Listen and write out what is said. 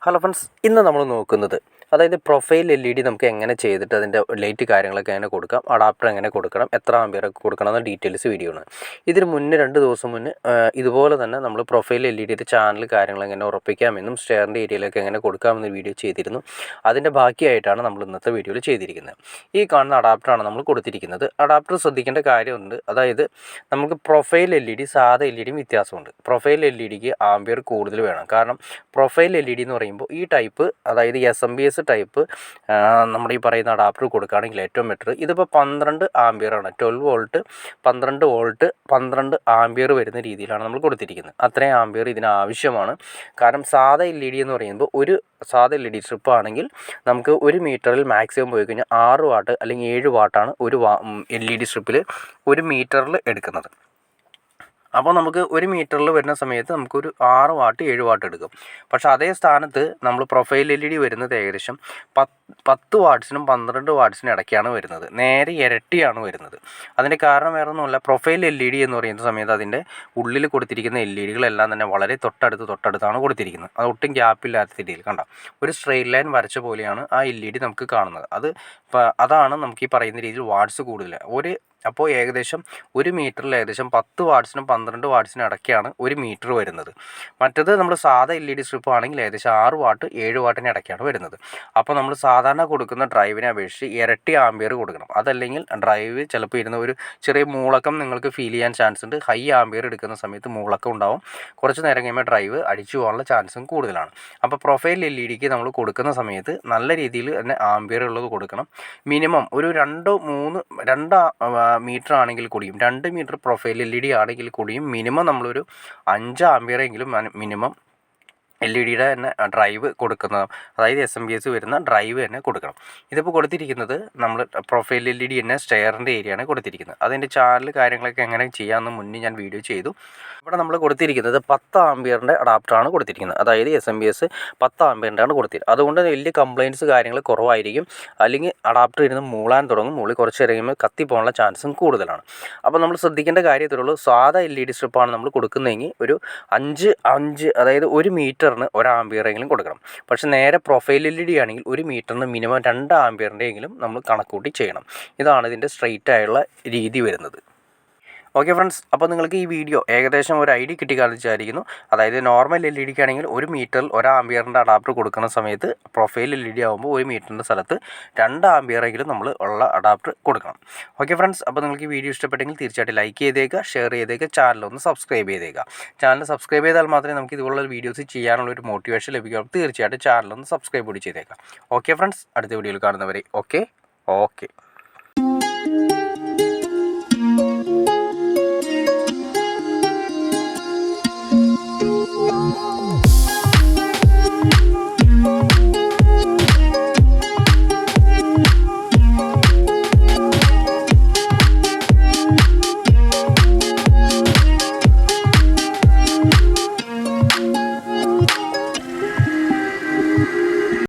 Hello friends, ഇന്ന് നമ്മൾ നോക്കുന്നത് അതായത് പ്രൊഫൈൽ LED നമുക്ക് എങ്ങനെ ചെയ്തിട്ട് അതിൻ്റെ ലൈറ്റ് കാര്യങ്ങളൊക്കെ എങ്ങനെ കൊടുക്കാം, അഡാപ്റ്റർ എങ്ങനെ കൊടുക്കണം, എത്ര ആമ്പിയറൊക്കെ കൊടുക്കണം എന്ന ഡീറ്റെയിൽസ് വീഡിയോ ആണ്. ഇതിന് മുന്നേ 2 ദിവസം മുന്നേ ഇതുപോലെ തന്നെ നമ്മൾ പ്രൊഫൈൽ LEDയുടെ ചാനൽ കാര്യങ്ങൾ എങ്ങനെ ഉറപ്പിക്കാമെന്നും സ്റ്റെയറിൻ്റെ ഏരിയയിലൊക്കെ എങ്ങനെ കൊടുക്കാമെന്ന് വീഡിയോ ചെയ്തിരുന്നു. അതിൻ്റെ ബാക്കിയായിട്ടാണ് നമ്മൾ ഇന്നത്തെ വീഡിയോയിൽ ചെയ്തിരിക്കുന്നത്. ഈ കാണുന്ന അഡാപ്റ്ററാണ് നമ്മൾ കൊടുത്തിരിക്കുന്നത്. അഡാപ്റ്റർ ശ്രദ്ധിക്കേണ്ട കാര്യമുണ്ട്. അതായത് നമുക്ക് പ്രൊഫൈൽ LED സാധാ LEDയും വ്യത്യാസമുണ്ട്. പ്രൊഫൈൽ LEDക്ക് ആമ്പിയർ കൂടുതൽ വേണം. കാരണം പ്രൊഫൈൽ LED എന്ന് പറയുമ്പോൾ ഈ ടൈപ്പ്, അതായത് SMBS ടൈപ്പ് നമ്മുടെ ഈ പറയുന്ന അഡാപ്റ്റർ കൊടുക്കുകയാണെങ്കിൽ ഏറ്റവും ബെറ്റർ. ഇതിപ്പോൾ 12 ആമ്പിയറാണ്, 12 വോൾട്ട് 12 വോൾട്ട് 12 ആമ്പിയർ വരുന്ന രീതിയിലാണ് നമ്മൾ കൊടുത്തിരിക്കുന്നത്. അത്രയും ആമ്പിയർ ഇതിന് ആവശ്യമാണ്. കാരണം സാധാ LED എന്ന് പറയുമ്പോൾ ഒരു സാധാ LED സ്ട്രിപ്പ് ആണെങ്കിൽ നമുക്ക് 1 മീറ്ററിൽ മാക്സിമം പോയി കഴിഞ്ഞാൽ 6 വാട്ട് അല്ലെങ്കിൽ 7 വാട്ടാണ് ഒരു LED സ്ട്രിപ്പിൽ 1 മീറ്ററിൽ എടുക്കുന്നത്. അപ്പോൾ നമുക്ക് 1 മീറ്ററിൽ വരുന്ന സമയത്ത് നമുക്കൊരു 6 വാട്ട് 7 വാട്ട് എടുക്കും. പക്ഷേ അതേ സ്ഥാനത്ത് നമ്മൾ പ്രൊഫൈൽ LED വരുന്നത് ഏകദേശം 10 വാട്ട്സിനും 12 വാട്ട്സിനും ഇടയ്ക്കാണ് വരുന്നത്. നേരെ ഇരട്ടിയാണ് വരുന്നത്. അതിൻ്റെ കാരണം വേറെ ഒന്നുമല്ല, പ്രൊഫൈൽ LED എന്ന് പറയുന്ന സമയത്ത് അതിൻ്റെ ഉള്ളിൽ കൊടുത്തിരിക്കുന്ന LEDകളെല്ലാം തന്നെ വളരെ തൊട്ടടുത്താണ് കൊടുത്തിരിക്കുന്നത്. അത് ഒട്ടും ഗ്യാപ്പില്ലാത്ത രീതിയിൽ കണ്ടോ, ഒരു സ്ട്രെയിറ്റ് ലൈൻ വരച്ച പോലെയാണ് ആ LED നമുക്ക് കാണുന്നത്. അതാണ് നമുക്ക് ഈ പറയുന്ന രീതിയിൽ വാട്ട്സ് കൂടുതൽ. അപ്പോൾ ഏകദേശം 1 മീറ്ററിൽ ഏകദേശം 10 വാട്ട്സിനും 12 വാട്ട്സിനും ഇടയ്ക്കാണ് 1 മീറ്റർ വരുന്നത്. മറ്റത് നമ്മൾ സാധാ LED സ്ട്രിപ്പ് ആണെങ്കിൽ ഏകദേശം 6 വാട്ട് 7 വാട്ടിന് ഇടയ്ക്കാണ് വരുന്നത്. അപ്പോൾ നമ്മൾ സാധാരണ കൊടുക്കുന്ന ഡ്രൈവിനെ അപേക്ഷിച്ച് ഇരട്ടി ആമ്പിയർ കൊടുക്കണം. അതല്ലെങ്കിൽ ഡ്രൈവ് ചിലപ്പോൾ ഇരുന്ന ഒരു ചെറിയ മൂളക്കം നിങ്ങൾക്ക് ഫീൽ ചെയ്യാൻ ചാൻസ് ഉണ്ട്. ഹൈ ആമ്പിയർ എടുക്കുന്ന സമയത്ത് മൂളക്കം ഉണ്ടാവും. കുറച്ച് നേരം കഴിയുമ്പോൾ ഡ്രൈവ് അടിച്ചു പോകാനുള്ള ചാൻസും കൂടുതലാണ്. അപ്പോൾ പ്രൊഫൈൽ LEDക്ക് നമ്മൾ കൊടുക്കുന്ന സമയത്ത് നല്ല രീതിയിൽ തന്നെ ആമ്പിയർ ഉള്ളത് കൊടുക്കണം. മിനിമം ഒരു 2 മീറ്റർ ആണെങ്കിൽ കൂടിയും 2 മീറ്റർ പ്രൊഫൈൽ LED ആണെങ്കിൽ കൂടിയും മിനിമം നമ്മളൊരു 5 ആമ്പിയറെങ്കിലും മിനിമം LEDയുടെ തന്നെ ഡ്രൈവ് കൊടുക്കുന്നത്, അതായത് SMBS വരുന്ന ഡ്രൈവ് തന്നെ കൊടുക്കണം. ഇതിപ്പോൾ കൊടുത്തിരിക്കുന്നത് നമ്മൾ പ്രൊഫൈൽ LED തന്നെ സ്റ്റെയറിൻ്റെ ഏരിയയാണ് കൊടുത്തിരിക്കുന്നത്. അതിൻ്റെ ചാനൽ കാര്യങ്ങളൊക്കെ എങ്ങനെ ചെയ്യാമെന്ന് മുന്നേ ഞാൻ വീഡിയോ ചെയ്തു. ഇവിടെ നമ്മൾ കൊടുത്തിരിക്കുന്നത് 10 ആമ്പിയറിൻ്റെ അഡാപ്റ്ററാണ് കൊടുത്തിരിക്കുന്നത്. അതായത് SMBS 10 ആമ്പിയറിൻ്റെയാണ് കൊടുത്തിരിക്കുന്നത്. അതുകൊണ്ട് വലിയ കംപ്ലയിൻറ്റ്സ് കാര്യങ്ങൾ കുറവായിരിക്കും. അല്ലെങ്കിൽ അഡാപ്റ്റർ ഇരുന്ന് മൂളാൻ തുടങ്ങും. മൂളി കുറച്ച് കഴിയുമ്പോൾ കത്തിപ്പോകാനുള്ള ചാൻസും കൂടുതലാണ്. അപ്പോൾ നമ്മൾ ശ്രദ്ധിക്കേണ്ട കാര്യത്തിലുള്ളൂ, സാധാ LED സ്ട്രിപ്പാണ് നമ്മൾ കൊടുക്കുന്നതെങ്കിൽ ഒരു 5 അതായത് 1 മീറ്ററിന് 1 ആമ്പിയറെങ്കിലും കൊടുക്കണം. പക്ഷേ നേരെ പ്രൊഫൈൽ LED ആണെങ്കിൽ 1 മീറ്ററിന് മിനിമം 2 ആമ്പിയറിൻ്റെയെങ്കിലും നമ്മൾ കണക്കൂട്ടി ചെയ്യണം. ഇതാണ് ഇതിൻ്റെ സ്ട്രെയിറ്റ് ആയുള്ള രീതി വരുന്നത്. ഓക്കെ ഫ്രണ്ട്സ്, അപ്പോൾ നിങ്ങൾക്ക് ഈ വീഡിയോ ഏകദേശം ഒരു ഐഡിയ കിട്ടിക്കാണെന്ന് വിചാരിക്കുന്നു. അതായത് നോർമൽ LEDക്ക് ആണെങ്കിൽ 1 മീറ്ററിൽ 1 ആമ്പിയറിൻ്റെ അഡാപ്റ്റർ കൊടുക്കുന്ന സമയത്ത് പ്രൊഫൈൽ LED ആകുമ്പോൾ 1 മീറ്ററിൻ്റെ സ്ഥലത്ത് 2 ആമ്പിയറെങ്കിലും നമ്മൾ ഉള്ള അഡാപ്റ്റർ കൊടുക്കണം. ഓക്കെ ഫ്രണ്ട്സ്, അപ്പോൾ നിങ്ങൾക്ക് ഈ വീഡിയോ ഇഷ്ടപ്പെട്ടെങ്കിൽ തീർച്ചയായിട്ടും ലൈക്ക് ചെയ്തേക്കുക, ഷെയർ ചെയ്തേക്കുക, ചാനലൊന്ന് സബ്സ്ക്രൈബ് ചെയ്തേക്കുക. ചാനൽ സബ്സ്ക്രൈബ് ചെയ്താൽ മാത്രമേ നമുക്ക് ഇതുപോലുള്ള വീഡിയോസ് ചെയ്യാനുള്ള ഒരു മോട്ടിവേഷൻ ലഭിക്കുകയുള്ളൂ. തീർച്ചയായിട്ടും ചാനലൊന്ന് സബ്സ്ക്രൈബ് കൂടി ചെയ്തേക്കുക. ഓക്കെ ഫ്രണ്ട്സ്, അടുത്ത വീഡിയോയിൽ കാണുന്നവരെ ഓക്കെ.